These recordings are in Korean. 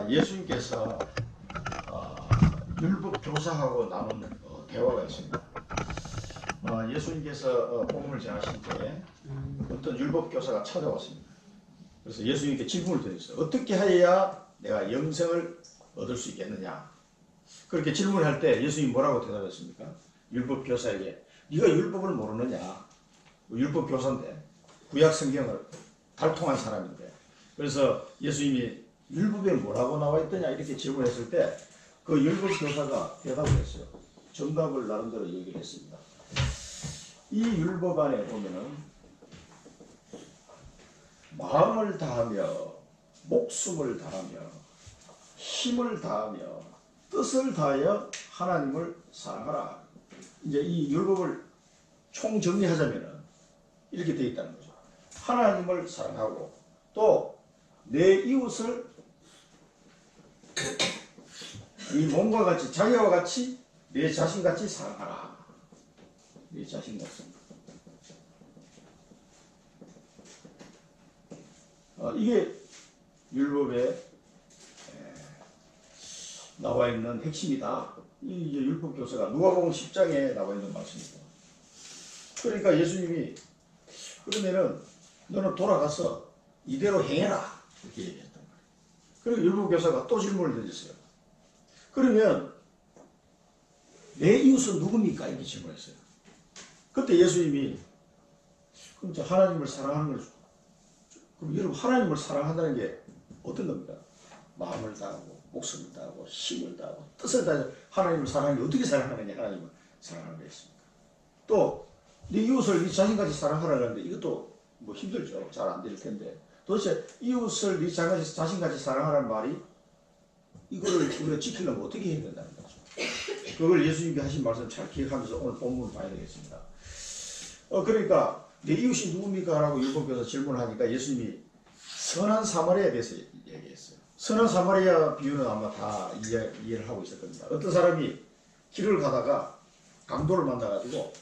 예수님께서 율법 교사하고 나눈 대화가 있습니다. 예수님께서 복음을 전하실 때 어떤 율법 교사가 찾아왔습니다. 그래서 예수님께 질문을 드렸어요. 어떻게 하여야 내가 영생을 얻을 수 있겠느냐? 그렇게 질문할 때 예수님이 뭐라고 대답했습니까? 율법 교사에게 네가 율법을 모르느냐? 율법 교사인데 구약 성경을 달통한 사람인데, 그래서 예수님이 율법에 뭐라고 나와 있더냐 이렇게 질문했을 때 그 율법 교사가 대답을 했어요. 정답을 나름대로 얘기를 했습니다. 이 율법 안에 보면은 마음을 다하며 목숨을 다하며 힘을 다하며 뜻을 다하여 하나님을 사랑하라. 이제 이 율법을 총정리하자면은 이렇게 되어 있다는 거죠. 하나님을 사랑하고 또 내 이웃을 이 몸과 같이, 자기와 같이, 내 자신같이 사랑하라. 내 자신같이. 이게 율법에 나와 있는 핵심이다. 이 율법 교사가 누가복음 10장에 나와 있는 말씀입니다. 그러니까 예수님이 그러면은 너는 돌아가서 이대로 행해라 이렇게 얘기했단 말이에요. 그리고 율법 교사가 또 질문을 던졌어요. 그러면 내 이웃은 누굽니까? 이렇게 질문했어요. 그때 예수님이 그럼 하나님을 사랑하는 걸, 그럼 여러분 하나님을 사랑한다는 게 어떤 겁니까? 마음을 다하고 목숨을 다하고 힘을 다하고 뜻을 다해서 하나님을 사랑하는 게 어떻게 사랑하느냐? 하나님을 사랑하는 거였습니까? 또 네 이웃을 네 자신같이 사랑하라는데 이것도 뭐 힘들죠. 잘 안 될 텐데 도대체 이웃을 네 자신같이 사랑하라는 말이 이거를 우리가 지키려면 어떻게 해야 된다는 거죠. 그걸 예수님이 하신 말씀 잘 기억하면서 오늘 본문을 봐야 되겠습니다. 그러니까 내 이웃이 누굽니까? 라고 율법교사 질문을 하니까 예수님이 선한 사마리아에 대해서 얘기했어요. 선한 사마리아 비유는 아마 다 이해를 하고 있을 겁니다. 어떤 사람이 길을 가다가 강도를 만나가지고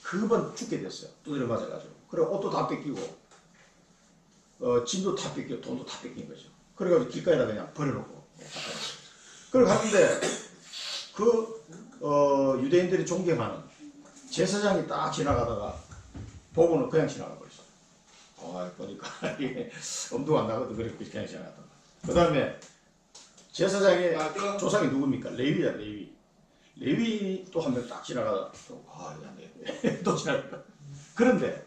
금방 죽게 됐어요. 두드려 맞아가지고. 그리고 옷도 다 뺏기고 짐도 다 뺏기고 돈도 다 뺏긴 거죠. 그래가지고 길가에다 그냥 버려놓고 그걸 갔는데 유대인들이 존경하는 제사장이 딱 지나가다가 보고는 그냥 지나가 버렸어요. 보니까 이게 엄두가 안 나거든. 그렇게 그냥 지나갔다가. 그 다음에 제사장의 조상이 누굽니까? 레위야, 레위. 레위 또 한 명 딱 지나가다가 이거 안 되겠네. 또 지나가. 그런데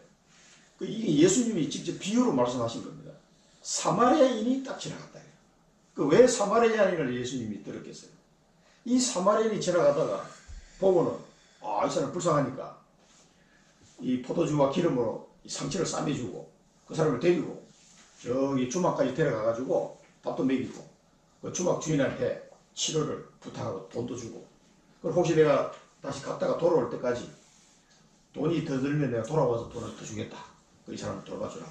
이게 예수님이 직접 비유로 말씀하신 겁니다. 사마리아인이 딱 지나갔다. 왜 사마리아인을 예수님이 들었겠어요? 이 사마리아인이 지나가다가 보고는 이 사람 불쌍하니까 이 포도주와 기름으로 상처를 싸매주고 그 사람을 데리고 저기 주막까지 데려가가지고 밥도 먹이고 그 주막 주인한테 치료를 부탁하고 돈도 주고, 그리고 혹시 내가 다시 갔다가 돌아올 때까지 돈이 더 들면 내가 돌아와서 돈을 더 주겠다. 이 사람을 돌봐주라.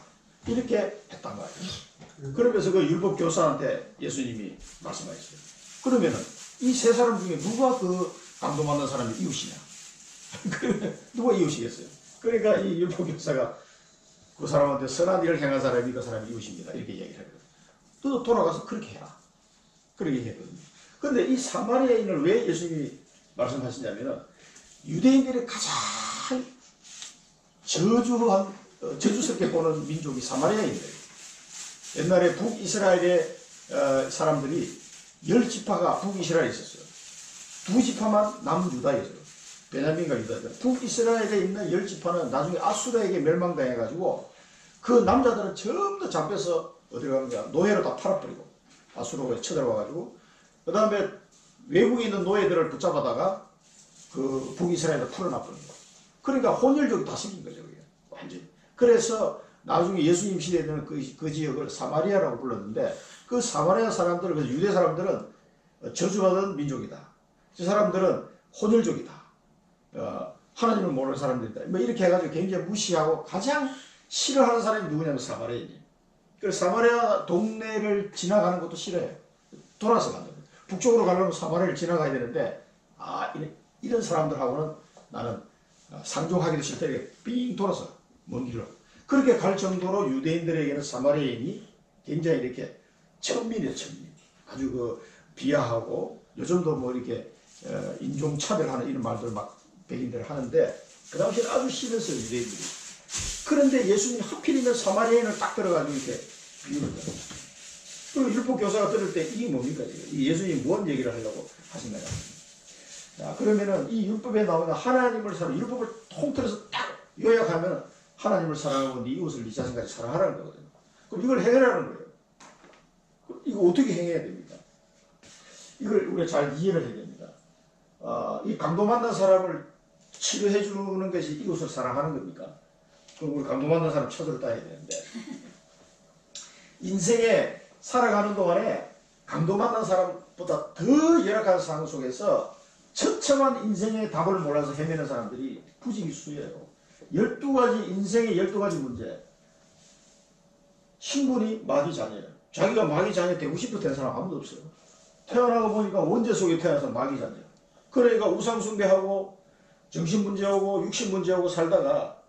이렇게 했단 말이에요. 그러면서 그 율법 교사한테 예수님이 말씀하셨어요. 그러면은 이 세 사람 중에 누가 그 강도 만난 사람이 이웃이냐? 그러면 누가 이웃이겠어요? 그러니까 이 율법 교사가 그 사람한테 선한 일을 행한 사람이 그 사람이 이웃입니다. 이렇게 얘기를 하거든요. 또 돌아가서 그렇게 해라. 그렇게 했거든요. 그런데 이 사마리아인을 왜 예수님이 말씀하시냐면은 유대인들이 가장 저주스럽게 보는 민족이 사마리아인들이에요. 옛날에 북이스라엘의 사람들이 10지파가 북이스라엘에 있었어요. 2지파만 남유다였어요. 베냐민과 유다들. 북이스라엘에 있는 10지파는 나중에 아수르에게 멸망당해가지고 그 남자들은 전부 다 잡혀서 어디 가는 거야? 노예로 다 팔아버리고 아수르가 쳐들어와가지고 그 다음에 외국에 있는 노예들을 붙잡아다가 그 북이스라엘에 풀어놔버린 거예요. 그러니까 혼혈족이 다 생긴 거죠. 그게. 완전히. 그래서 나중에 예수님 시대에는 그 지역을 사마리아라고 불렀는데 그 사마리아 사람들은, 그 유대 사람들은 저주받은 민족이다. 저 사람들은 혼혈족이다. 하나님을 모르는 사람들이다. 뭐 이렇게 해가지고 굉장히 무시하고 가장 싫어하는 사람이 누구냐면 사마리아인이. 그래서 사마리아 동네를 지나가는 것도 싫어해요. 돌아서 가는 거예요. 북쪽으로 가려면 사마리아를 지나가야 되는데 이런 사람들하고는 나는 상종하기도 싫다. 이렇게 삥 돌아서 먼 길로. 그렇게 갈 정도로 유대인들에게는 사마리아인이 굉장히 이렇게 천민이에요, 천민. 아주 비하하고 요즘도 뭐 이렇게 인종차별하는 이런 말들 막 백인들 하는데 그 당시에는 아주 심했어요, 유대인들이. 그런데 예수님이 하필이면 사마리아인을 딱 들어가지고 이렇게 비유를 해요. 그리고 율법 교사가 들을 때 이게 뭡니까 지금? 이 예수님이 뭔 얘기를 하려고 하신가요? 자, 그러면은 이 율법에 나오는 하나님을 사랑, 율법을 통틀어서 딱 요약하면 하나님을 사랑하고 네 이웃을 네 자신까지 사랑하라는 거거든요. 그럼 이걸 행하라는 거예요. 이거 어떻게 행해야 됩니까? 이걸 우리가 잘 이해를 해야 됩니다. 이 강도 만난 사람을 치료해 주는 것이 이웃을 사랑하는 겁니까? 그럼 우리 강도 만난 사람 쳐들어 따야 되는데 인생에 살아가는 동안에 강도 만난 사람보다 더 열악한 상황 속에서 처참한 인생의 답을 몰라서 헤매는 사람들이 부지기 수예요. 12가지 인생의 12가지 문제. 신분이 마귀 자녀예요. 자기가 마귀 자녀 되고 싶어 된 사람 아무도 없어요. 태어나고 보니까 원죄 속에 태어나서 마귀 자녀. 그러니까 우상 숭배하고 정신 문제하고 육신 문제하고 살다가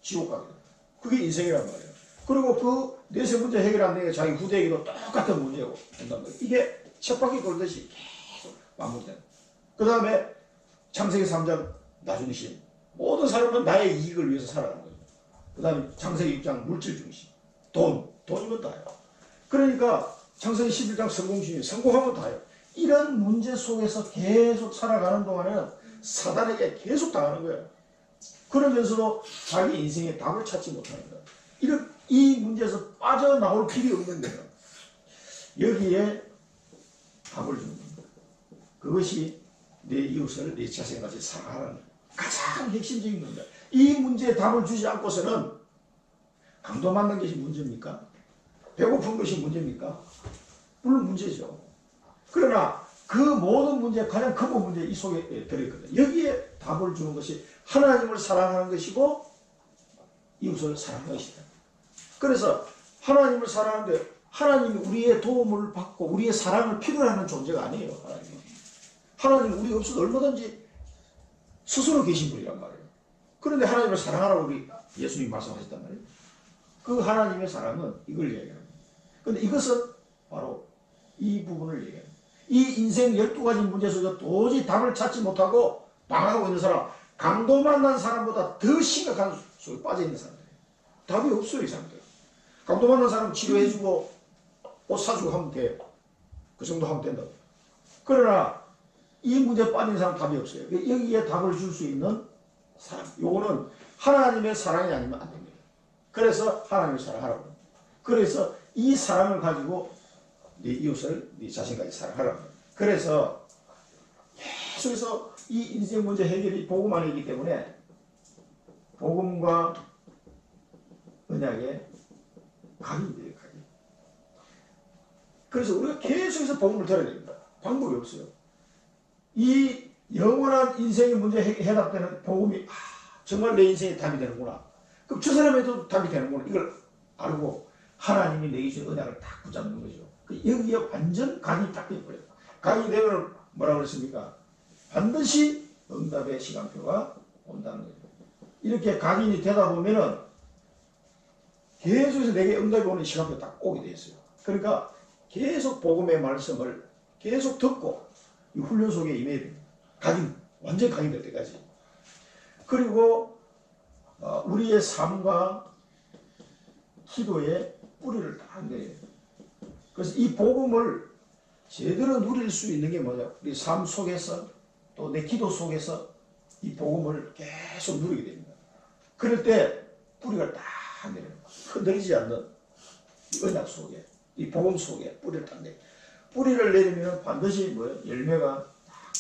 지옥 가게 돼요. 그게 인생이란 말이에요. 그리고 그 내세 문제 해결 안 되니까 자기 후대에게도 똑같은 문제고 된단 말이에요. 이게 쳇바퀴 돌듯이 계속 반복되는. 그 다음에 창세기 3장 나중심. 모든 사람은 나의 이익을 위해서 살아가는 거죠. 그 다음에 창세기 6장 물질 중심. 돈이면 다예요. 그러니까 창세기 11장 성공 중심. 성공하면 다예요. 이런 문제 속에서 계속 살아가는 동안에는 사단에게 계속 당하는 거예요. 그러면서도 자기 인생의 답을 찾지 못하는 거예요. 이 문제에서 빠져나올 길이 없는 거예요. 여기에 답을 주는 겁니다. 그것이 내 이웃을 내 자신같이 사랑하라는 가장 핵심적인 겁니다. 이 문제에 답을 주지 않고서는 강도 만난 것이 문제입니까? 배고픈 것이 문제입니까? 물론 문제죠. 그러나 그 모든 문제, 가장 큰 문제 이 속에 들어있거든요. 여기에 답을 주는 것이 하나님을 사랑하는 것이고 이웃을 사랑하는 것이다. 그래서 하나님을 사랑하는데 하나님이 우리의 도움을 받고 우리의 사랑을 필요로 하는 존재가 아니에요. 하나님은 우리가 없어도 얼마든지 스스로 계신 분이란 말이에요. 그런데 하나님을 사랑하라고 우리 예수님이 말씀하셨단 말이에요. 그 하나님의 사랑은 이걸 얘기합니다. 그런데 이것은 바로 이 부분을 얘기합니다. 이 인생 12가지 문제 속에서 도저히 답을 찾지 못하고 방황하고 있는 사람, 강도 만난 사람보다 더 심각한 속에 빠져있는 사람들이에요. 답이 없어요, 이 사람들. 강도 만난 사람 치료해주고 옷 사주고 하면 돼요. 그 정도 하면 된다고. 그러나 이 문제에 빠진 사람 답이 없어요. 여기에 답을 줄 수 있는 사람. 요거는 하나님의 사랑이 아니면 안 됩니다. 그래서 하나님을 사랑하라고. 그래서 이 사랑을 가지고 네 이웃을 네 자신까지 사랑하라고. 그래서 계속해서 이 인생 문제 해결이 복음 안에 있기 때문에 복음과 언약의 각인돼요, 각인. 그래서 우리가 계속해서 복음을 들어야 됩니다. 방법이 없어요. 이 영원한 인생의 문제 해답되는 복음이 정말 내 인생의 답이 되는구나. 그럼 저 사람에도 답이 되는구나. 이걸 알고 하나님이 내게 주신 언약을 딱 붙잡는 거죠. 여기에 완전 각이 딱 되어버려요. 각이 되면 뭐라고 그랬습니까? 반드시 응답의 시간표가 온다는 거죠. 이렇게 각인이 되다 보면은 계속해서 내게 응답이 오는 시간표 딱 오게 돼 있어요. 그러니까 계속 복음의 말씀을 계속 듣고 이 훈련 속에 임해야 됩니다. 각인, 완전 각인될 때까지. 그리고 우리의 삶과 기도의 뿌리를 딱 내야 돼요. 그래서 이 복음을 제대로 누릴 수 있는 게 뭐냐? 우리 삶 속에서 또 내 기도 속에서 이 복음을 계속 누리게 됩니다. 그럴 때 뿌리가 딱 내려요. 흔들리지 않는 이 언약 속에, 이 복음 속에 뿌리를 딱 내요. 뿌리를 내리면 반드시 뭐예요? 열매가 딱.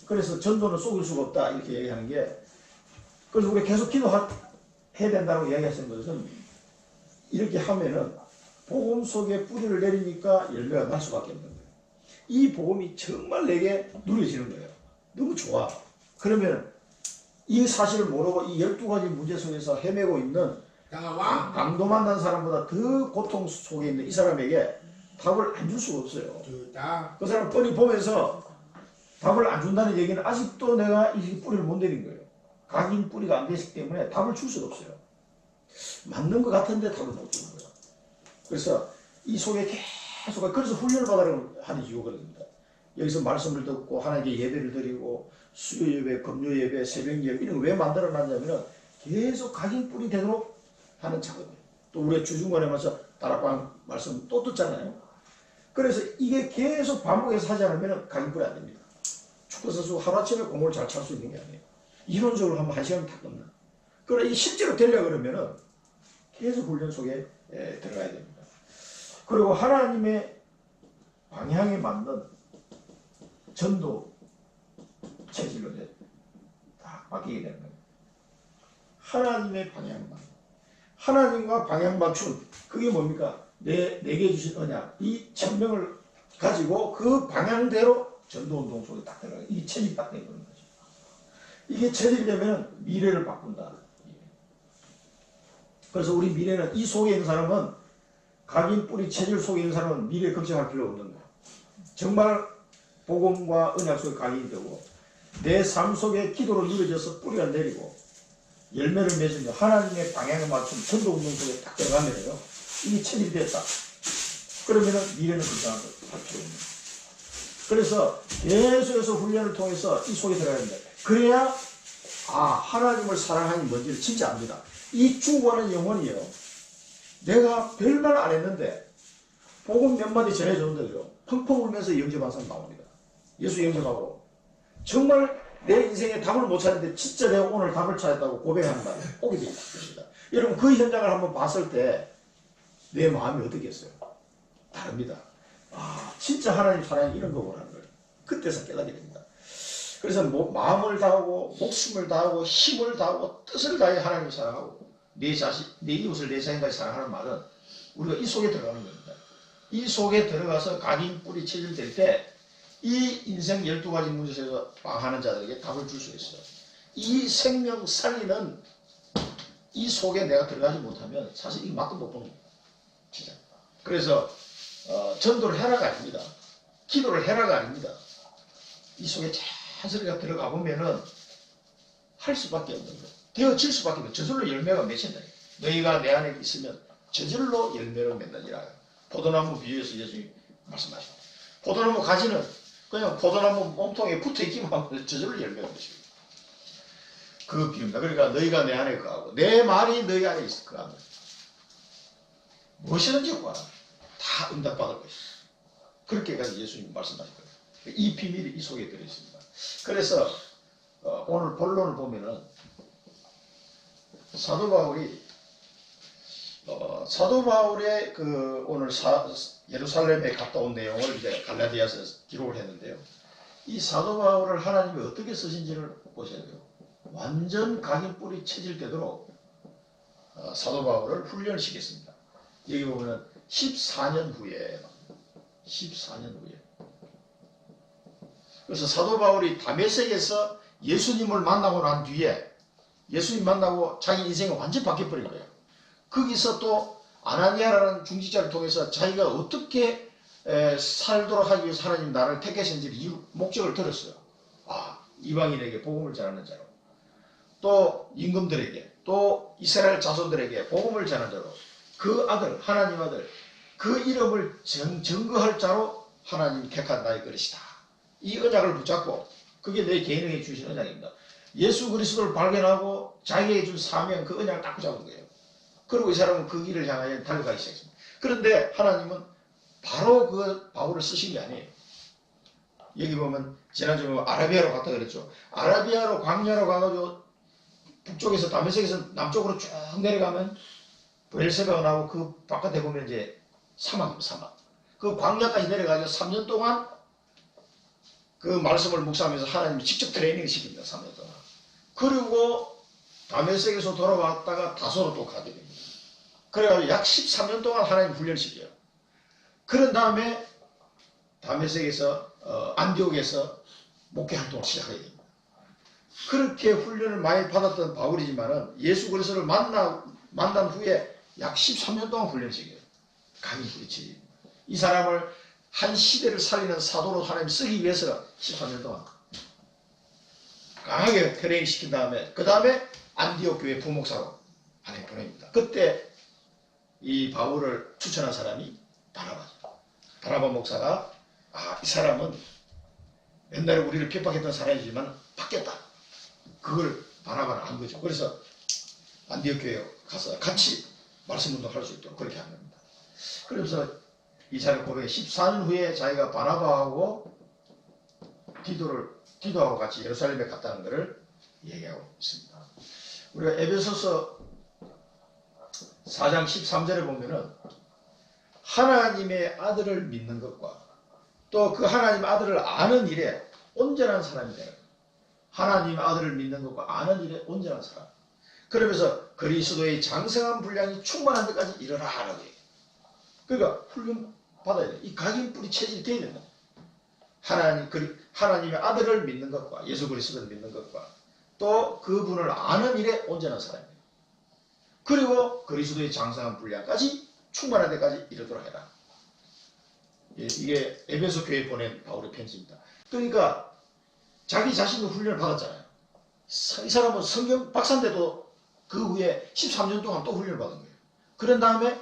그래서 전도는 쏘길 수가 없다 이렇게 얘기하는 게, 그래서 우리 계속 기도해야 된다고 이야기하시는 것은 이렇게 하면은 복음 속에 뿌리를 내리니까 열매가 날 수밖에 없는 거예요. 이 복음이 정말 내게 누려지는 거예요. 너무 좋아. 그러면 이 사실을 모르고 이 12가지 문제 속에서 헤매고 있는 강도 만난 사람보다 더 고통 속에 있는 이 사람에게 답을 안 줄 수가 없어요. 그 사람 뻔히 보면서 답을 안 준다는 얘기는 아직도 내가 이 뿌리를 못 내린 거예요. 각인 뿌리가 안 됐기 때문에 답을 줄 수가 없어요. 맞는 것 같은데 답을 못 주는 거예요. 그래서 이 속에 계속 그래서 훈련을 받으라고 하는 이유가 그럽니다. 여기서 말씀을 듣고 하나님께 예배를 드리고 수요 예배, 금요 예배, 새벽 예배 이런 거 왜 만들어 놨냐면은 계속 각인 뿌리 되도록 하는 작업이에요. 또 우리 주중간에 와서 다락방 말씀 또 듣잖아요. 그래서 이게 계속 반복해서 하지 않으면 각인 뿌리 안 됩니다. 축구선수 하루아침에 공을 잘 찰 수 있는 게 아니에요. 이론적으로 하면 1시간 다 끝나. 그러나 이 실제로 되려고 그러면은 계속 훈련 속에 들어가야 됩니다. 그리고 하나님의 방향에 맞는 전도 체질로 이제 다 바뀌게 되는 거예요. 하나님의 방향만. 하나님과 방향 맞춘 그게 뭡니까? 내게 주신 언약. 이 천명을 가지고 그 방향대로 전도운동 속에 딱 들어가요. 이게 체질이 딱 되는 거죠. 이게 체질이 되면 미래를 바꾼다. 그래서 우리 미래는 이 속에 있는 사람은 각인 뿌리 체질 속에 있는 사람은 미래 걱정할 필요 없는 거예요. 정말 복음과 언약 속에 각인이 되고 내 삶 속에 기도로 누려져서 뿌리가 내리고 열매를 맺으며 하나님의 방향에 맞춘 전도운동 속에 딱 들어가면요. 이게 체질이 됐다. 그러면은 미래는 걱정할 필요 없는 거예요. 그래서 계속해서 훈련을 통해서 이 속에 들어가야 됩니다. 그래야 하나님을 사랑하니 뭔지를 진짜 압니다. 이 죽어가는 영혼이요. 내가 별말 안 했는데 복음 몇 마디 전해줬는데요. 펑펑 울면서 영접한 나옵니다. 예수 영접하고 정말 내 인생에 답을 못 찾는데 진짜 내가 오늘 답을 찾았다고 고백하는 날이 오게 됩니다. 여러분 그 현장을 한번 봤을 때 내 마음이 어떻겠어요? 다릅니다. 진짜 하나님 사랑이 이런 거구나는 걸 그때서 깨닫게 됩니다. 그래서 마음을 다하고 목숨을 다하고 힘을 다하고 뜻을 다해 하나님을 사랑하고 내 자신, 내 이웃을 내 자신까지 사랑하는 말은 우리가 이 속에 들어가는 겁니다. 이 속에 들어가서 각인 뿌리 체질될 때 이 인생 12가지 문제에서 망하는 자들에게 답을 줄 수 있어요. 이 생명 살리는 이 속에 내가 들어가지 못하면 사실 이 맛도 못 보는 거예요. 진짜. 그래서 전도를 해라가 아닙니다. 기도를 해라가 아닙니다. 이 속에 자연스럽게 들어가 보면은 할 수밖에 없는 거예요. 되어질 수밖에 없는 거예요. 저절로 열매가 맺힌다. 너희가 내 안에 있으면 저절로 열매를 맺느니라. 포도나무 비유해서 예수님이 말씀하십니다. 포도나무 가지는 그냥 포도나무 몸통에 붙어있기만 하면 저절로 열매가 맺힙니다. 그 비유입니다. 그러니까 너희가 내 안에 거하고 내 말이 너희 안에 있을 거하고 무엇이든지 구하라. 다 응답받을 것이다. 그렇게까지 예수님이 말씀하실 거예요. 이 비밀이 이 속에 들어있습니다. 그래서 오늘 본론을 보면은 사도 바울의 그 오늘 예루살렘에 갔다 온 내용을 이제 갈라디아서에서 기록을 했는데요. 이 사도 바울을 하나님이 어떻게 쓰신지를 보셔야 돼요. 완전 각인 뿌리 체질되도록 사도 바울을 훈련을 시켰습니다. 여기 보면은 14년 후에 그래서 사도 바울이 다메섹에서 예수님을 만나고 난 뒤에 예수님 만나고 자기 인생이 완전히 바뀌어버린 거예요. 거기서 또 아나니아라는 중직자를 통해서 자기가 어떻게 살도록 하기 위해서 하나님 나를 택하신지 목적을 들었어요. 이방인에게 복음을 전하는 자로 또 임금들에게 또 이스라엘 자손들에게 복음을 전하는 자로 그 아들 하나님 아들 그 이름을 증거할 자로 하나님 택한 나의 그릇이다. 이 언약을 붙잡고 그게 내 개인에게 주신 언약입니다. 예수 그리스도를 발견하고 자기에게 준 사명 그 언약을 딱 붙잡은 거예요. 그리고 이 사람은 그 길을 향하여 달려가기 시작했습니다. 그런데 하나님은 바로 그 바울을 쓰신 게 아니에요. 여기 보면 지난주에 아라비아로 갔다 그랬죠. 아라비아로 광야로 가가지고 북쪽에서 다메섹에서 남쪽으로 쭉 내려가면 브엘세바가 나오고 그 바깥에 보면 이제 사막입니다. 사막. 그 광야까지 내려가지고 3년 동안 그 말씀을 묵상하면서 하나님이 직접 트레이닝을 시킵니다. 3년 동안. 그리고 다메섹에서 돌아왔다가 다소로 또 가게 됩니다. 그래가지고 약 13년 동안 하나님 훈련시켜요. 그런 다음에 다메섹에서 안디옥에서 목회 활동을 시작하게 됩니다. 그렇게 훈련을 많이 받았던 바울이지만은 예수 그리스도를 만난 후에 약 13년 동안 훈련시켜요. 강의 그렇지. 이 사람을 한 시대를 살리는 사도로 하나님 쓰기 위해서 13년 동안 강하게 트레이닝 시킨 다음에 그 다음에 안디옥 교회 부목사로 하나님 보냅니다. 그때 이 바울을 추천한 사람이 바나바죠. 바나바 목사가 이 사람은 옛날에 우리를 핍박했던 사람이지만 바뀌었다. 그걸 바나바는 안 거죠. 그래서 안디옥 교회에 가서 같이 말씀 운동할 수 있도록 그렇게 한 겁니다. 그러면서 이 사람 고백에 14년 후에 자기가 바나바하고 디도하고 같이 예루살렘에 갔다는 것을 얘기하고 있습니다. 우리가 에베소서 4장 13절에 보면은 하나님의 아들을 믿는 것과 또 그 하나님의 아들을 아는 일에 온전한 사람이 되는 거예요. 하나님의 아들을 믿는 것과 아는 일에 온전한 사람. 그러면서 그리스도의 장성한 분량이 충만한 데까지 이르라라고 해요. 그러니까 훈련 받아야 돼요. 이 각인뿌리 체질이 돼야 된다. 하나님의 아들을 믿는 것과 예수 그리스도를 믿는 것과 또 그분을 아는 일에 온전한 사람이에요. 그리고 그리스도의 장성한 분량까지 충만한 데까지 이르도록 해라. 이게 에베소 교회에 보낸 바울의 편지입니다. 그러니까 자기 자신도 훈련을 받았잖아요. 이 사람은 성경 박사인데도 그 후에 13년 동안 또 훈련을 받은 거예요. 그런 다음에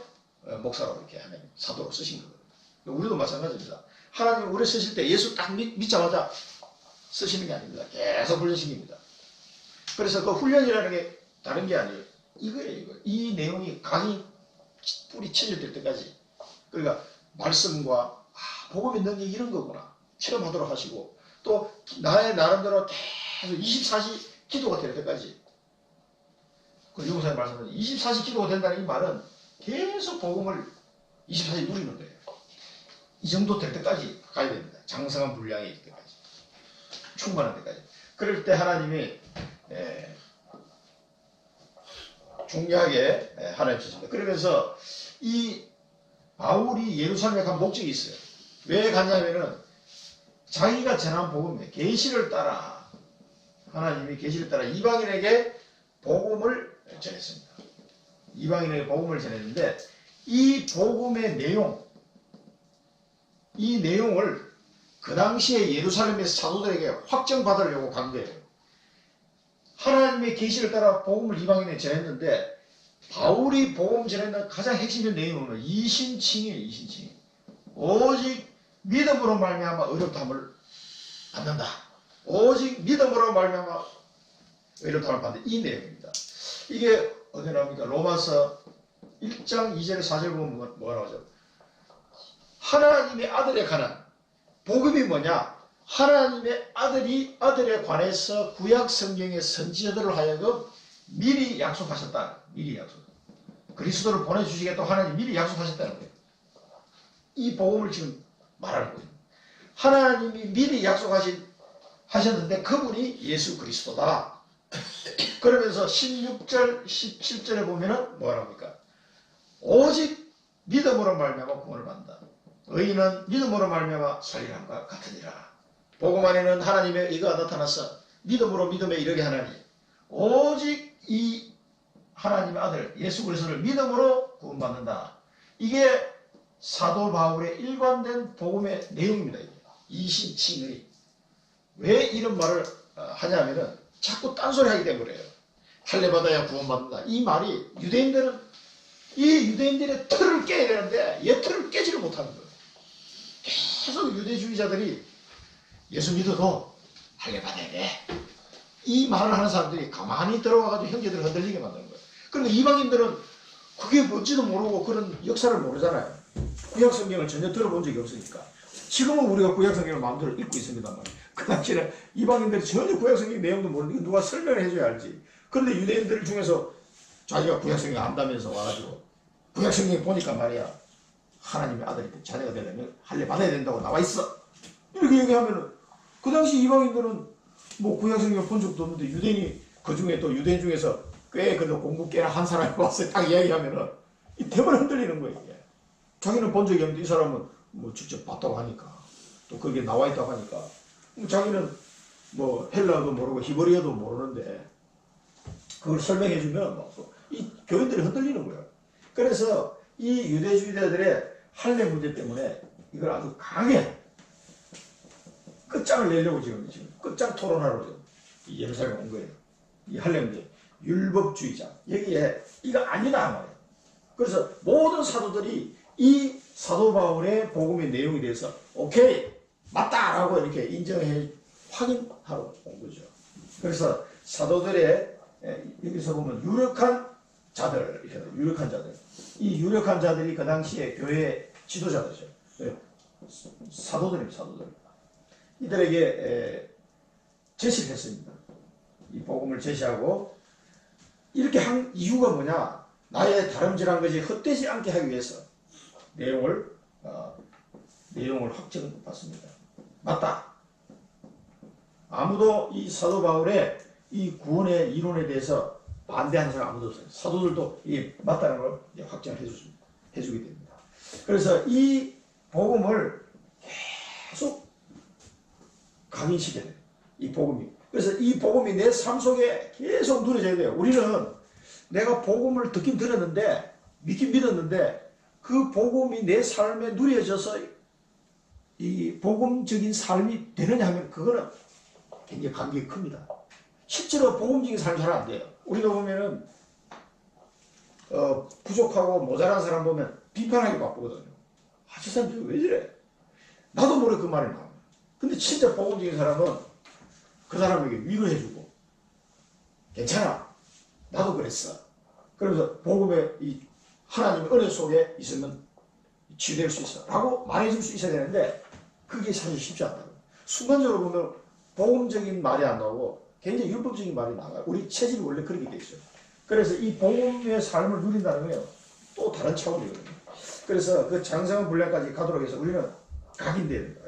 목사로 이렇게 하나님 사도로 쓰신 거예요. 우리도 마찬가지입니다. 하나님 우리 쓰실 때 예수 딱 믿자마자 쓰시는 게 아닙니다. 계속 훈련시킵니다. 그래서 그 훈련이라는 게 다른 게 아니에요. 이거예요. 이거. 이 내용이 강이 뿌리 체질될 때까지 그러니까 말씀과 복음의 능력 이런 거구나 체험하도록 하시고 또 나의 나름대로 계속 24시 기도가 될 때까지 그 유목사님 말씀하신 24시 기도가 된다는 이 말은 계속 복음을 24시 누리는 거예요. 이 정도 될 때까지 가야 됩니다. 장성한 분량이 있을 때까지 충만한 때까지. 그럴 때 하나님이 중요하게 하나님 주십니다. 그러면서 이 바울이 예루살렘에 간 목적이 있어요. 왜 갔냐면은 자기가 전한 복음에 계시를 따라 하나님이 계시를 따라 이방인에게 복음을 전했습니다. 이방인에게 복음을 전했는데 이 복음의 내용 이 내용을 그 당시에 예루살렘에서 사도들에게 확정받으려고 간 거예요. 하나님의 계시를 따라 복음을 이방인에 전했는데 바울이 복음 전했는 가장 핵심적인 내용은 이신칭이에요. 이신칭. 오직 믿음으로 말미암아 의롭다함을 받는다. 오직 믿음으로 말미암아 의롭다함을 받는 이 내용입니다. 이게 어디 나옵니까? 로마서 1장 2절 4절 보면 뭐가 나오죠? 하나님의 아들에 관한 복음이 뭐냐? 하나님의 아들에 관해서 구약 성경의 선지자들을 하여금 미리 약속하셨다. 미리 약속. 그리스도를 보내주시겠다고 하나님 미리 약속하셨다는 거예요. 이 복음을 지금 말하는 거예요. 하나님이 미리 약속하셨는데 그분이 예수 그리스도다. 그러면서 16절, 17절에 보면은 뭐라 합니까? 오직 믿음으로 말미암아 구원을 받는다. 의인은 믿음으로 말미암아 살리함과 같으니라. 복음 안에는 하나님의 의가 나타났어. 믿음으로 믿음에 이르게 하나니 오직 이 하나님의 아들 예수 그리스도를 믿음으로 구원받는다. 이게 사도 바울의 일관된 복음의 내용입니다. 이신칭의. 왜 이런 말을 하냐면은 자꾸 딴소리 하기 때문에 그래요. 할례받아야 구원받는다. 이 말이 유대인들의 틀을 깨야 되는데 얘 틀을 깨지를 못하는 거예요. 계속 유대주의자들이 예수 믿어도 할례받아야 돼. 이 말을 하는 사람들이 가만히 들어와가지고 형제들을 흔들리게 만드는 거예요. 그러니까 이방인들은 그게 뭔지도 모르고 그런 역사를 모르잖아요. 구약 성경을 전혀 들어본 적이 없으니까. 지금은 우리가 구약 성경을 마음대로 읽고 있습니다만 그 당시에는 이방인들이 전혀 구약 성경 내용도 모르는데 누가 설명을 해줘야 알지. 그런데 유대인들 중에서 자기가 구약 성경 안다면서 와가지고 구약 성경 보니까 말이야 하나님의 아들이 자녀가 되려면 할례 받아야 된다고 나와 있어. 이렇게 얘기하면은 그 당시 이방인들은 뭐 구약 성경 본 적도 없는데 유대인이 그 중에 또 유대인 중에서 꽤 그래도 공부 꽤나 한 사람이 와서 딱 이야기하면은 이 대본 흔들리는 거예요. 이게. 자기는 본 적이 없는데 이 사람은 뭐 직접 봤다고 하니까 또 그게 나와 있다고 하니까 자기는 뭐 헬라어도 모르고 히브리어도 모르는데 그걸 설명해 주면 이 교인들이 흔들리는 거예요. 그래서 이 유대주의자들의 할례 문제 때문에 이걸 아주 강하게 끝장을 내려고 지금 끝장 토론하러 지금 예루살렘에 온 거예요. 이 할례 문제. 율법주의자. 여기에 이거 아니다 말이에요. 그래서 모든 사도들이 이 사도 바울의 복음의 내용에 대해서 오케이 맞다라고 이렇게 인정해 확인하러 온 거죠. 그래서 사도들의 여기서 보면 유력한 자들 이렇게 유력한 자들 이 유력한 자들이 그 당시에 교회 지도자들이죠. 사도들입니다. 사도들 이들에게 제시를 했습니다. 이 복음을 제시하고 이렇게 한 이유가 뭐냐? 나의 다름질한 것이 헛되지 않게 하기 위해서 내용을 확정받습니다. 맞다. 아무도 이 사도 바울의 이 구원의 이론에 대해서 반대하는 사람 아무도 없어요. 사도들도 이게 맞다는 걸 확정을 해주게 됩니다. 그래서 이 복음을 계속 강의시켜야 돼요. 이 복음이. 그래서 이 복음이 내 삶 속에 계속 누려져야 돼요. 우리는 내가 복음을 듣긴 들었는데 믿긴 믿었는데 그 복음이 내 삶에 누려져서 이 복음적인 삶이 되느냐 하면 그거는 굉장히 관계가 큽니다. 실제로 복음적인 삶이 잘 안 돼요. 우리가 보면은 부족하고 모자란 사람 보면 비판하기 바쁘거든요. 아, 저 사람 왜 저래? 나도 모르게 그 말이 나와요. 근데 진짜 복음적인 사람은 그 사람에게 위로해주고 괜찮아. 나도 그랬어. 그러면서 복음의 이 하나님의 은혜 속에 있으면 치유될 수 있어. 라고 말해줄 수 있어야 되는데 그게 사실 쉽지 않다고. 순간적으로 보면 복음적인 말이 안 나오고 굉장히 율법적인 말이 나와요. 우리 체질이 원래 그렇게 돼 있어요. 그래서 이 복음의 삶을 누린다는 거예요. 또 다른 차원이거든요. 그래서 그 장성한 분량까지 가도록 해서 우리는 각인돼야 됩니다.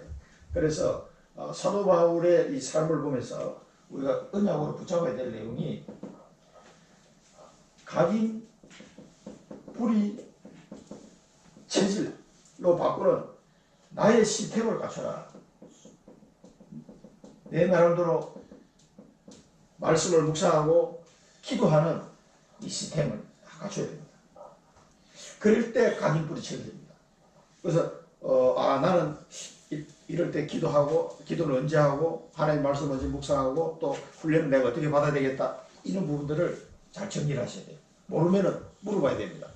그래서 사도 바울의 이 삶을 보면서 우리가 언약으로 붙잡아야 될 내용이 각인, 뿌리, 체질로 바꾸는 나의 시스템을 갖춰라. 내 나름대로 말씀을 묵상하고 기도하는 이 시스템을 갖춰야 됩니다. 그럴 때 각인, 뿌리, 체질입니다. 그래서 나는 이럴 때 기도하고 기도는 언제 하고 하나님 말씀을 언제 묵상하고 또 훈련을 내가 어떻게 받아야 되겠다 이런 부분들을 잘 정리를 하셔야 돼요. 모르면은 물어봐야 됩니다.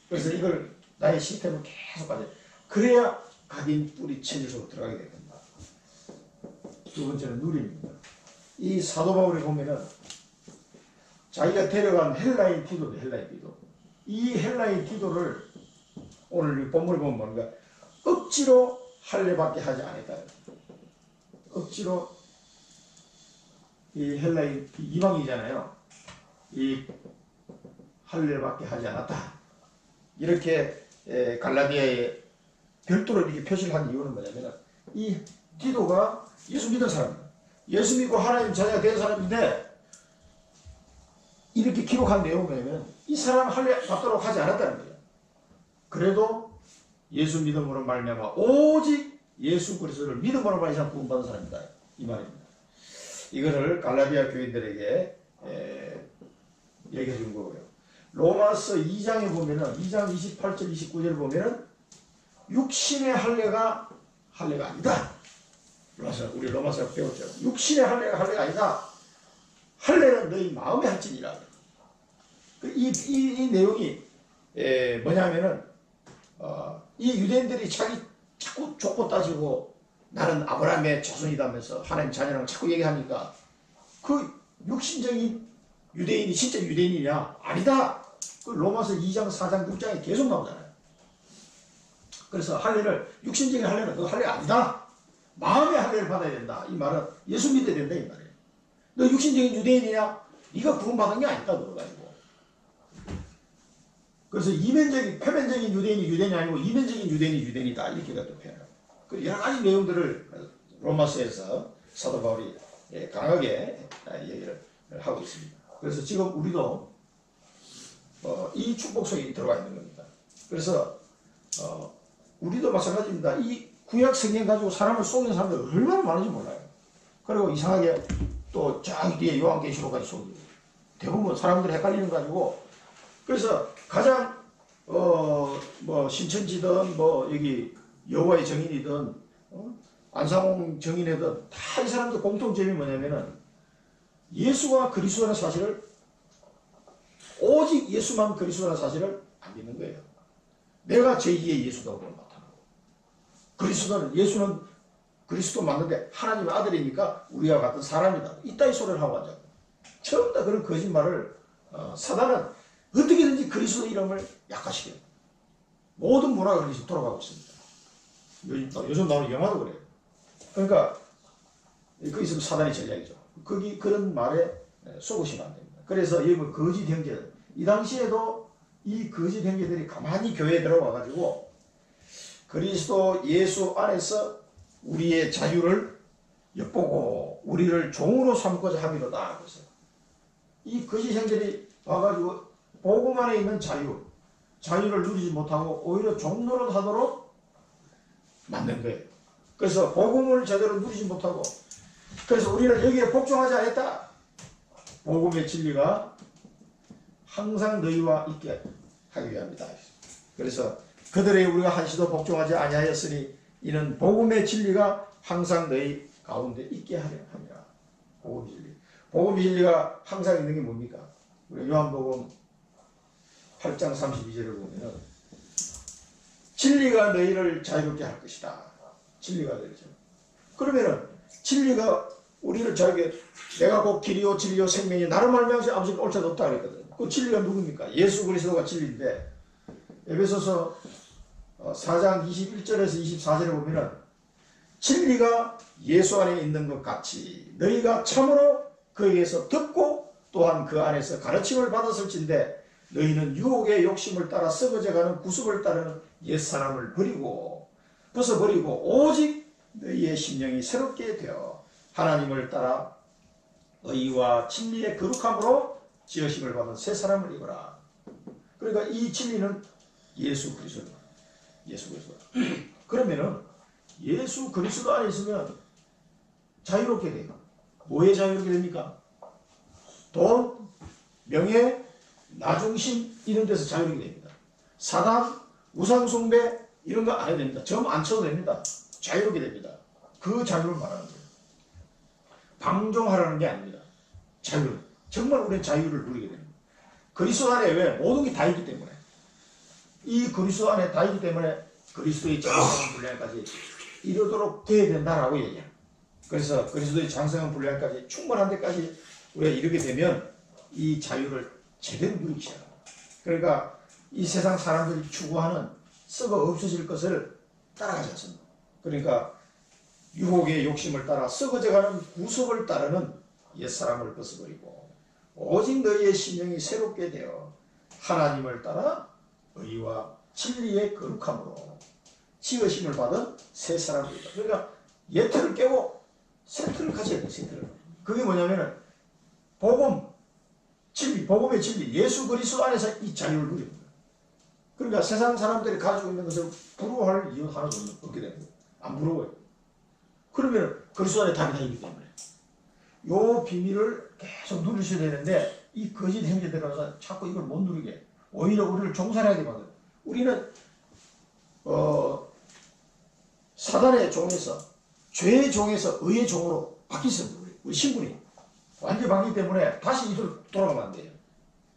그래서 이걸 나의 시스템을 계속 가져야 돼요. 그래야 각인, 뿌리, 체질 속으로 들어가게 됩니다. 두 번째는 누림입니다. 이 사도 바울이 보면은 자기가 데려간 헬라인 기도도 헬라인 기도. 이 헬라인 기도를 오늘 이 본문을 보면 뭔가 억지로 할례받게 하지 않았다. 억지로 이 헬라인 이방이잖아요. 이 할례받게 하지 않았다. 이렇게 갈라디아에 별도로 이렇게 표시를 한 이유는 뭐냐면 이 디도가 예수 믿은 사람입니다. 예수 믿고 하나님 자녀가 된 사람인데 이렇게 기록한 내용은 뭐냐면 이 사람 할례 받도록 하지 않았다는 거예요. 그래도 예수 믿음으로 말미암아 오직 예수 그리스도를 믿음으로만 이상 구원받은 사람이다. 이 말입니다. 이거를 갈라디아 교인들에게 얘기해 준 거고요. 로마서 2장에 보면은 2장 28절 29절 보면은 육신의 할례가 아니다. 우리 로마서 배웠죠. 육신의 할례가 아니다. 할례는 너희 마음의 할지니라. 이 내용이 뭐냐면은 이 유대인들이 자꾸 족보 따지고 나는 아브라함의 자손이다면서 하나님 자녀랑 자꾸 얘기하니까 그 육신적인 유대인이 진짜 유대인이냐? 아니다. 그 로마서 2장 4장 6장에 계속 나오잖아요. 그래서 할례를 육신적인 할례는 그 할례 아니다. 마음의 할례를 받아야 된다. 이 말은 예수 믿어야 된다 이 말이에요. 너 육신적인 유대인이냐? 네가 구원받은 게 아니다 그러가지고. 그래서 표면적인 유대인이 유대인이 아니고 이면적인 유대인이 유대인이다 이렇게 갖다 표현해요. 그 여러 가지 내용들을 로마서에서 사도 바울이 강하게 얘기를 하고 있습니다. 그래서 지금 우리도 이 축복 속에 들어가 있는 겁니다. 그래서 우리도 마찬가지입니다. 이 구약 성경 가지고 사람을 속이는 사람들 얼마나 많은지 몰라요. 그리고 이상하게 또 저기 뒤에 요한계시록까지 속이고 대부분 사람들이 헷갈리는 거 가지고 그래서 가장 뭐 신천지든 뭐 여기 여호와의 정인이든 안상홍 정인이든 다 이 사람들 공통점이 뭐냐면은 예수가 그리스도라는 사실을 오직 예수만 그리스도라는 사실을 안 믿는 거예요. 내가 제2의 예수다고 나타나고 그리스도는 예수는 그리스도 맞는데 하나님의 아들이니까 우리와 같은 사람이다. 이따위 소리를 하고 앉아. 처음 다 그런 거짓말을 사단은 어떻게든지 그리스도 이름을 약화시켜요. 모든 문화가 그리스도 돌아가고 있습니다. 요즘 나오는 영화도 그래요. 그러니까 그 있으면 사단의 전략이죠. 그런 말에 속으시면 안 됩니다. 그래서 여기 뭐 거짓 형제들, 이 당시에도 이 거짓 형제들이 가만히 교회에 들어와가지고 그리스도 예수 안에서 우리의 자유를 엿보고 우리를 종으로 삼고자 함이로다. 그래서 이 거짓 형제들이 와가지고 복음 안에 있는 자유를 누리지 못하고 오히려 종노릇 하도록 만든 거예요. 그래서 복음을 제대로 누리지 못하고, 그래서 우리는 여기에 복종하지 않았다. 복음의 진리가 항상 너희와 있게 하기 위함이다. 그래서 그들의 우리가 한시도 복종하지 아니하였으니 이는 복음의 진리가 항상 너희 가운데 있게 하려 함이라. 복음의 진리. 복음의 진리가 항상 있는 게 뭡니까? 우리 요한복음 8장 32절을 보면은 진리가 너희를 자유롭게 할 것이다. 진리가 되죠. 그러면은 진리가 우리를 자유롭게, 내가 곧 길이요 진리요 생명이 나를 말미암아 아무 올 자도 없다 그랬거든. 그 진리가 누굽니까? 예수 그리스도가 진리인데, 에베소서 4장 21절에서 24절에 보면은 진리가 예수 안에 있는 것 같이 너희가 참으로 그에게서 듣고 또한 그 안에서 가르침을 받았을진데 너희는 유혹의 욕심을 따라 썩어져가는 구습을 따르는 옛사람을 벗어버리고 오직 너희의 심령이 새롭게 되어 하나님을 따라 의와 진리의 거룩함으로 지으심을 받은 새 사람을 입어라. 그러니까 이 진리는 예수 그리스도다. 예수 그리스도. 그러면은 예수 그리스도 안에 있으면 자유롭게 돼요. 뭐에 자유롭게 됩니까? 돈, 명예, 나중심 이런 데서 자유롭게 됩니다. 사단, 우상숭배 이런 거 안 해도 됩니다. 점 안 쳐도 됩니다. 자유롭게 됩니다. 그 자유를 말하는 거예요. 방종하라는 게 아닙니다. 자유. 정말 우리는 자유를 누리게 됩니다. 그리스도 안에 왜? 모든 게 다 있기 때문에. 이 그리스도 안에 다 있기 때문에 그리스도의 장성한 분량까지 이르도록 되어야 된다라고 얘기해요. 그래서 그리스도의 장성한 분량까지 충분한 데까지 우리가 이르게 되면 이 자유를 제대로 누리기 시작합니다. 그러니까 이 세상 사람들이 추구하는 썩어 없어질 것을 따라가지 않습니다. 그러니까 유혹의 욕심을 따라 썩어져가는 구속을 따르는 옛사람을 벗어버리고 오직 너희의 심령이 새롭게 되어 하나님을 따라 의와 진리의 거룩함으로 지으심을 받은 새 사람입니다. 그러니까 옛 틀을 깨고 새 틀을 가져야 돼요. 새 틀을. 그게 뭐냐면은 복음, 진리, 복음의 진리, 예수 그리스도 안에서 이 자유를 누립니다. 그러니까 세상 사람들이 가지고 있는 것을 부러워할 이유 하나도 없게 되는 거예요. 안 부러워요. 그러면 그리스도 안에 답이 다 있기 때문에 요 비밀을 계속 누리셔야 되는데 이 거짓 형제들은 자꾸 이걸 못 누리게 오히려 우리를 종살하게 만들어요. 우리는 사단의 종에서 죄의 종에서 의의 종으로 바뀌었습니다. 우리 신분이 완전히 바뀌기 때문에 다시 이걸 돌아가면 안 돼요.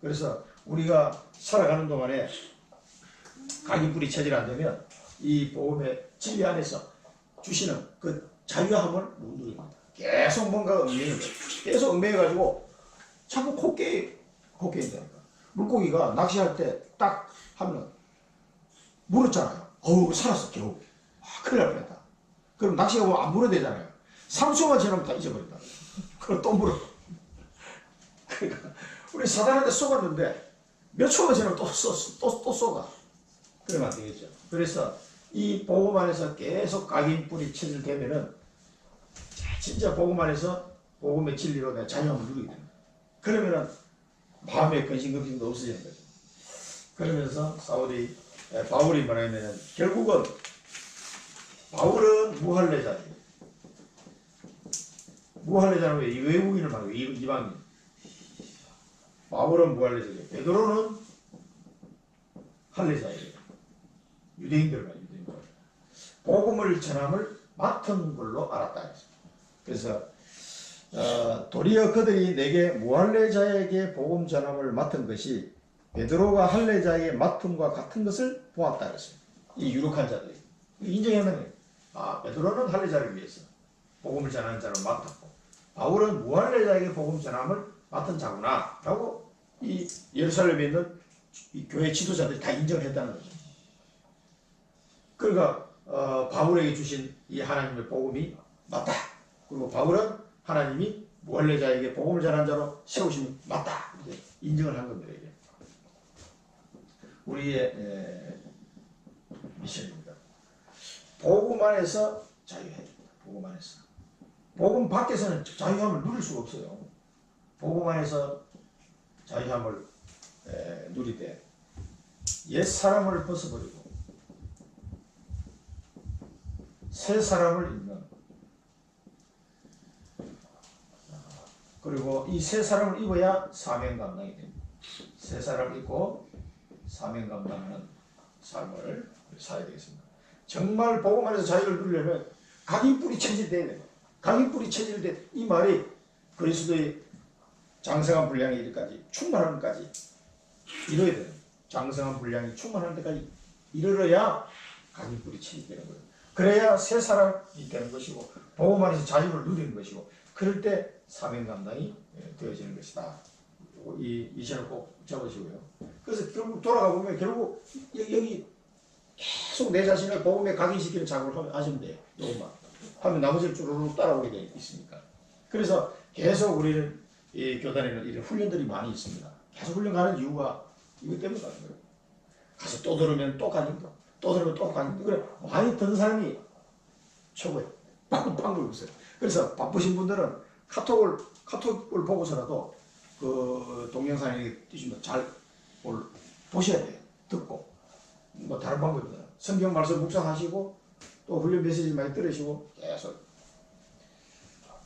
그래서 우리가 살아가는 동안에 각인뿌리 체질 안 되면 이 복음의 진리 안에서 주시는 그 자유함을 못 누립니다. 계속 뭔가 얽매이는 거예요. 계속 얽매여가지고 자꾸 코끼인다니까. 물고기가 낚시할 때 딱 하면 물었잖아요. 어우 살았어 겨우. 큰일 날 뻔했다. 그럼 낚시가 뭐 안 물어야 되잖아요. 3초만 지나면 다 잊어버린다. 그럼 또 물어. 그러니까 우리 사단한테 쏘았는데 몇 초만 지나면 또 쏘가. 그러면 안 되겠죠. 그래서 이 복음 안에서 계속 각인뿌리 체질되면은 진짜 복음 안에서 복음의 진리로 내가 자유함을 누리게 됩니다. 그러면은 마음의 근심검심도 없어지는 거죠. 그러면서 바울이 말하면 결국은 바울은 무할례자예요. 무할례자는 왜 외국인을 말해요? 이방인. 바울은 무할례자예요. 베드로는 할례자예요. 유대인들 말이에요. 유대인들. 복음을 전함을 맡은 걸로 알았다. 그래서 도리어 그들이 내게 무할례자에게 복음 전함을 맡은 것이 베드로가 할례자에게 맡음과 같은 것을 보았다. 그랬어요. 이 유력한 자들이 인정하는 거예요. 베드로는 할례자를 위해서 복음을 전하는 자로 맡았고 바울은 무할례자에게 복음 전함을 맡은 자구나 라고 이 예루살렘에 있는 이 교회 지도자들이 다 인정했다는 거죠. 그러니까 바울에게 주신 이 하나님의 복음이 맞다. 그리고 바울은 하나님이 무할례자에게 복음을 전한 자로 세우심이 맞다. 이렇게 인정을 한 겁니다. 이게. 우리의 미션입니다. 복음 안에서 자유해야 됩니다. 복음 안에서. 복음 밖에서는 자유함을 누릴 수가 없어요. 복음 안에서 자유함을 누리되 옛 사람을 벗어버리고 새 사람을 입는, 그리고 이 새 사람을 입어야 사명 감당이 됩니다. 새 사람을 입고 사명 감당하는 삶을 살아야 되겠습니다. 정말 복음 안에서 자유를 누리려면 각인뿌리 체질돼야 돼요. 각인뿌리 체질돼. 이 말이 그리스도의 장성한 분량에 이르기까지 충만함까지 이뤄야 돼요. 장성한 분량이 충만한 데까지 이르러야 각인뿌리 체질되는 거예요. 그래야 새 사람이 되는 것이고 복음 안에서 자유를 누리는 것이고 그럴 때 사명 감당이 되어지는 것이다. 이 미션을 꼭 적으시고요. 그래서 결국 돌아가 보면 결국 여기 계속 내 자신을 복음에 각인시키는 작업을 하시면 돼요. 요것만 하면 나머지를 쭈루룩 따라오게 돼 있으니까. 그래서 계속 우리는 이 교단에는 이런 훈련들이 많이 있습니다. 계속 훈련 가는 이유가 이것 때문에 가는 거예요. 가서 또 들으면 또 가는 거, 또 들으면 또 가는 거. 그래 많이 듣는 사람이 최고예요. 빵빵 있어요. 그래서 바쁘신 분들은 카톡을 보고서라도 그 동영상에 띄시면 잘 보셔야 돼요. 듣고 뭐 다른 방법입니다. 성경 말씀 묵상하시고 또 훈련 메시지 많이 들으시고 계속.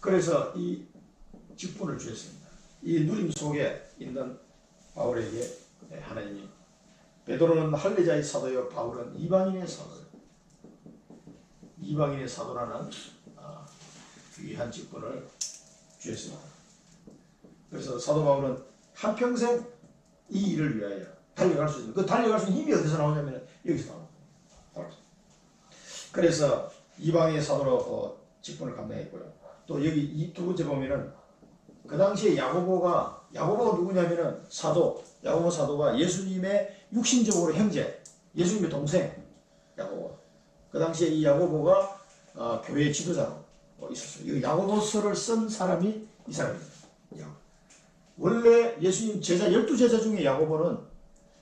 그래서 이 직분을 주셨습니다. 이 누림 속에 있는 바울에게 하나님이 베드로는 할례자의 사도요 바울은 이방인의 사도요. 이방인의 사도라는 귀한 직분을 주셨습니다. 그래서 사도 바울은 한평생 이 일을 위하여 달려갈 수 있는, 그 달려갈 수 있는 힘이 어디서 나오냐면 여기서 나옵니다. 그래서 이방인의 사도로 직분을 감당했고요. 또 여기 이 두 번째 보면은 그 당시에 야고보가 누구냐면은 야고보 사도가 예수님의 육신적으로 형제, 예수님의 동생 야고보. 그 당시에 이 야고보가 교회 지도자로 있었어요. 이 야고보서를 쓴 사람이 이 사람입니다. 원래 예수님 제자 12제자 중에 야고보는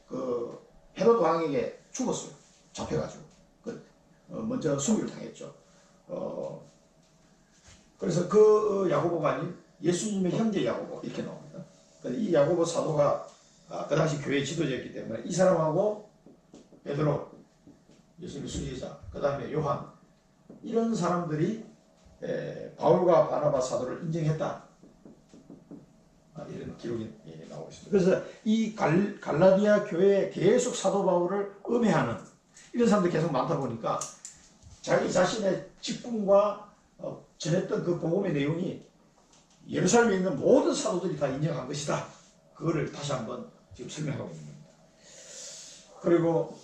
그 헤롯 왕에게 죽었어요. 잡혀가지고 먼저 수비를 당했죠. 그래서 그 야고보가 아닌 예수님의 형제 야고보 이렇게 나옵니다. 이 야고보 사도가 그 당시 교회 지도자였기 때문에 이 사람하고 베드로, 예수님의 수제자, 그 다음에 요한 이런 사람들이 바울과 바나바 사도를 인정했다. 이런 기록이 나오고 있습니다. 그래서 이 갈라디아 교회에 계속 사도 바울을 음해하는 이런 사람들이 계속 많다 보니까 자기 자신의 직분과 전했던 그 복음의 내용이 예루살렘에 있는 모든 사도들이 다 인정한 것이다. 그거를 다시 한번 지금 설명하고 있는 겁니다. 그리고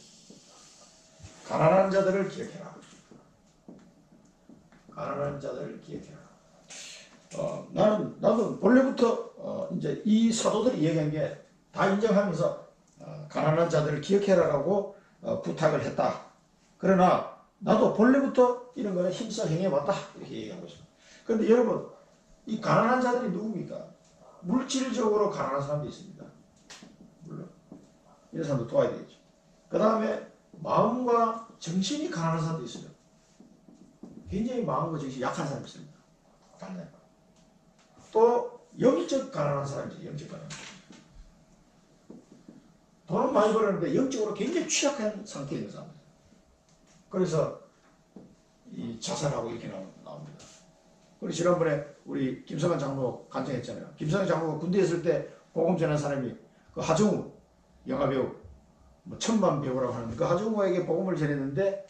가난한 자들을 기억해라. 가난한 자들을 기억해라. 나도 본래부터 이제 이 사도들이 얘기한 게 다 인정하면서 가난한 자들을 기억해라라고 부탁을 했다. 그러나 나도 본래부터 이런 거는 힘써 행해왔다 이렇게 얘기하고 있습니다. 그런데 여러분 이 가난한 자들이 누굽니까? 물질적으로 가난한 사람도 있습니다. 물론 이런 사람도 도와야 되겠죠. 그 다음에 마음과 정신이 가난한 사람도 있어요. 굉장히 마음과 정신이 약한 사람이 있습니다. 또 영적 가난한 사람이 있어요. 영적 가난한 사람. 돈은 많이 벌었는데 영적으로 굉장히 취약한 상태에 있는 사람. 그래서 이 자살하고 이렇게 나옵니다. 그리고 지난번에 우리 김성환 장로 간증했잖아요. 김성환 장로가 군대에 있을 때 복음 전한 사람이 그 하정우 영화배우 뭐 천만 배우라고 하는데 그 하정우에게 복음을 전했는데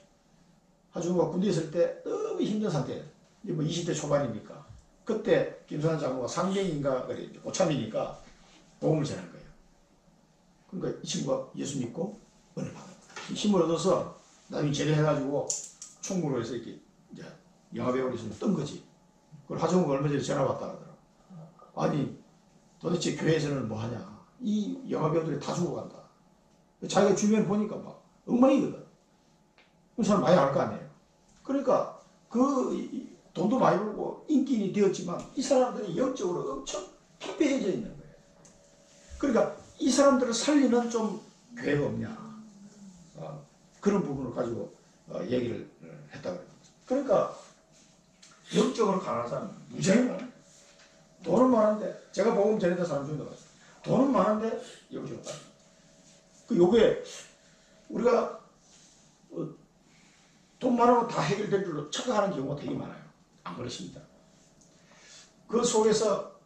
하정우가 군대에 있을 때 너무 힘든 상태예요. 뭐 20대 초반이니까 그때 김성환 장로가 상병인가 고참이니까 복음을 전한 거예요. 그러니까 이 친구가 예수 믿고 은혜를 받은 거예요. 힘을 얻어서 나중에 제대해가지고 총무로 해서 이렇게 이제 영화배우로 있으면 뜬 거지. 그걸 하정우가 얼마 전에 전화 왔다 하더라. 아니 도대체 교회에서는 뭐 하냐. 이 영화배우들이 다 죽어간다. 자기가 주변 보니까 막 엉망이거든. 그 사람 많이 알 거 아니에요. 그러니까 그 돈도 많이 벌고 인기인이 되었지만 이 사람들이 영적으로 엄청 피폐해져 있는 거예요. 그러니까 이 사람들을 살리는 좀 교회가 없냐. 그런 부분을 가지고 얘기를 했다고 합니다. 그러니까 영적으로 가난한 사람은 무지하게 많아요. 돈은 많은데 제가 복음 전했던 사람 중에 봤어요. 돈은 많은데 영적으로 가난해요. 그 요게 우리가 돈 많으면 다 해결될 줄로 착각하는 경우가 되게 많아요. 안 그렇습니다. 그 속에서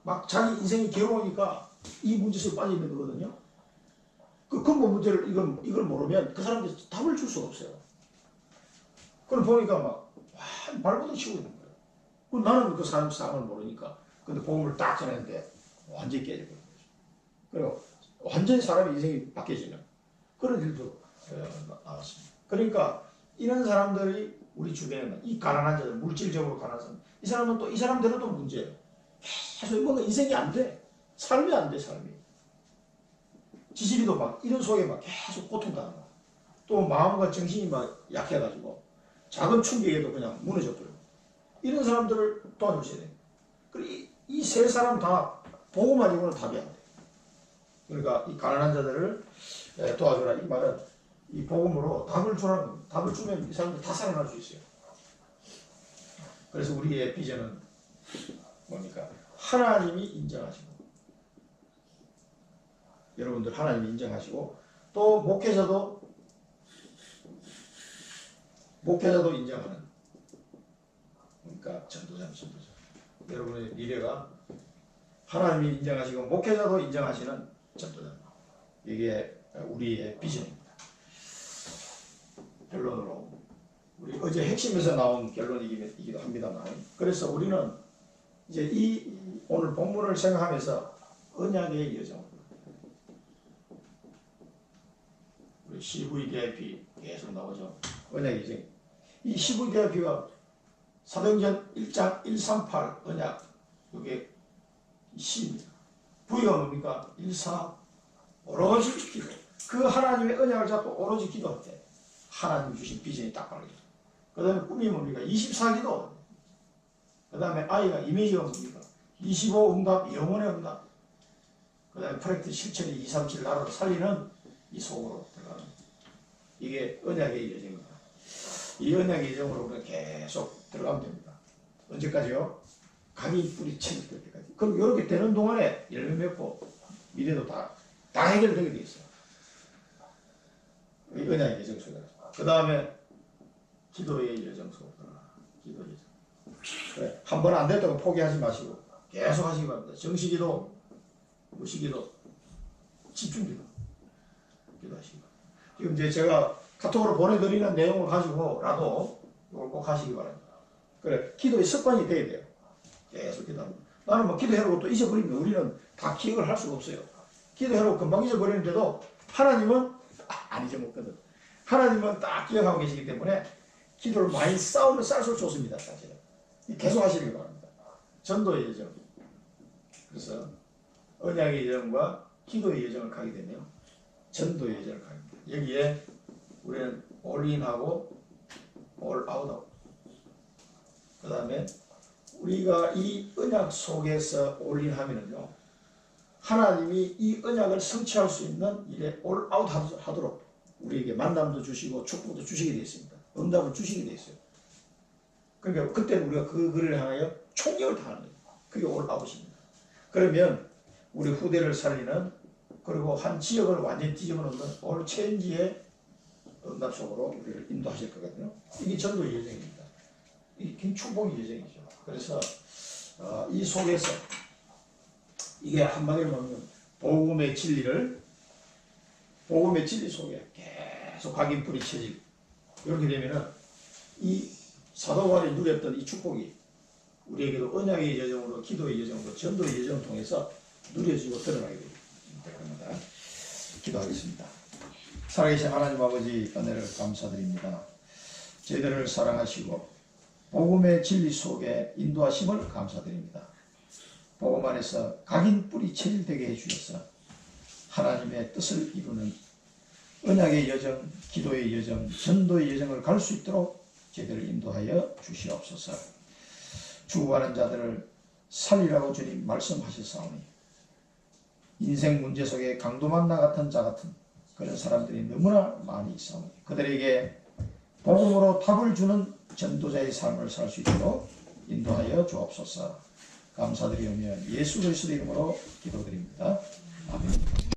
막 자기 인생이 괴로우니까 이 문제 속에 빠져 있는 거거든요. 그 근본 문제를 이걸 모르면 그 사람들 답을 줄 수가 없어요. 그걸 보니까 막 발버둥 치고 있는 거예요. 그럼 나는 그 사람 상황을 모르니까 근데 복음을 딱 전했는데 완전히 깨져버린 거죠. 그리고 완전히 사람의 인생이 바뀌어지는 그런 일도 나왔습니다. 그러니까 이런 사람들이 우리 주변에는 이 가난한 자들, 물질적으로 가난한 사람, 이 사람은 또 이 사람대로도 문제예요. 계속 뭔가 인생이 안 돼. 삶이 안 돼, 삶이. 지질이도 막 이런 속에 막 계속 고통당하는 거야. 또 마음과 정신이 막 약해가지고 작은 충격에도 그냥 무너져 버려요. 이런 사람들을 도와주셔야 돼요. 그리고 이 세 사람 다 보고만 이거는 답이 안 돼. 그러니까 이 가난한 자들을 도와주라. 이 말은 이 복음으로 답을 주라는 겁니다. 답을 주면 이 사람들 다 살아날 수 있어요. 그래서 우리의 비전은 뭡니까? 하나님이 인정하시고 여러분들 하나님이 인정하시고 또 목회자도 인정하는 그러니까 전도자. 여러분의 미래가 하나님이 인정하시고 목회자도 인정하시는 전도자. 이게 우리의 비전입니다. 결론으로 우리 어제 핵심에서 나온 결론이기도 합니다만 그래서 우리는 이제 이 오늘 본문을 생각하면서 언약의 여정 우리 CVDIP 계속 나오죠. 언약의 여정 이 CVDIP가 사도행전 1장 138 언약 이게 C입니다. V가 뭡니까? 1사 오로지 기도. 그 하나님의 언약을 잡고 오로지 기도할 때 하나님 주신 비전이 딱 바로 있어요. 그 다음에 꿈이 뭡니까? 24기도. 그 다음에 I가 이미지가 뭡니까? 25 응답, 영혼의 응답. 그 다음에 프로젝트 실천이 237 나라를 살리는 이 속으로 들어가는 이게 언약의 여정입니다. 이 언약의 여정으로 우리가 계속 들어가면 됩니다. 언제까지요? 각이 뿌리 채질 때까지. 그럼 이렇게 되는 동안에 열매 맺고 미래도 다 해결되게 돼 있어요. 이 언약의 여정 속에. 그 다음에 기도의 여정 속으로 들어가. 기도의 여정. 그래. 한 번 안 됐다고 포기하지 마시고 계속 하시기 바랍니다. 정시기도, 무시기도, 집중기도 기도하시기 바랍니다. 지금 이제 제가 카톡으로 보내드리는 내용을 가지고라도 이걸 꼭 하시기 바랍니다. 그래, 기도의 습관이 돼야 돼요. 계속 기도합니다. 나는 뭐 기도해놓고 또 잊어버리면 우리는 다 기억을 할 수가 없어요. 기도해놓고 금방 잊어버리는데도 하나님은 안 잊어먹거든. 하나님은 딱 기억하고 계시기 때문에 기도를 많이 쌓으면 쌓을수록 좋습니다. 사실은. 계속 하시길 바랍니다. 전도의 여정. 그래서 언약의 여정과 기도의 여정을 가게 되네요. 전도의 여정을 가게 됩니다. 여기에 우리는 올인하고 올아웃하고 그 다음에 우리가 이 언약 속에서 올인하면은요 하나님이 이 언약을 성취할 수 있는 일에 올아웃 하도록 우리에게 만남도 주시고 축복도 주시게 되어 있습니다. 응답을 주시게 되어 있어요. 그러니까 그때는 우리가 그 글을 향하여 총력을 다하는 거예요. 그게 올아웃입니다. 그러면 우리 후대를 살리는 그리고 한 지역을 완전히 뒤집어놓는 올 체인지의 응답 속으로 우리를 인도하실 거거든요. 이게 전도의 여정입니다. 이게 축복의 여정이죠. 그래서 이 속에서 이게 한마디로 말하면 복음의 진리 속에 계속 각인뿌리 쳐지고 이렇게 되면은 이 사도 바울이 누렸던 이 축복이 우리에게도 언약의 여정으로 기도의 여정으로 전도의 여정을 통해서 누려지고 드러나게 될 겁니다. 기도하겠습니다. 살아계신 하나님 아버지 은혜를 감사드립니다. 저희들을 사랑하시고 복음의 진리 속에 인도하심을 감사드립니다. 복음 안에서 각인 뿌리 체질되게 해주셔서 하나님의 뜻을 이루는 언약의 여정, 기도의 여정, 전도의 여정을 갈 수 있도록 저희들을 인도하여 주시옵소서. 죽어가는 자들을 살리라고 주님 말씀하셨사오니 인생 문제 속에 강도만나 같은 자 같은 그런 사람들이 너무나 많이 있사오니 그들에게 복음으로 답을 주는 전도자의 삶을 살 수 있도록 인도하여 주옵소서. 감사드리오며 예수 그리스도 이름으로 기도드립니다. 아멘.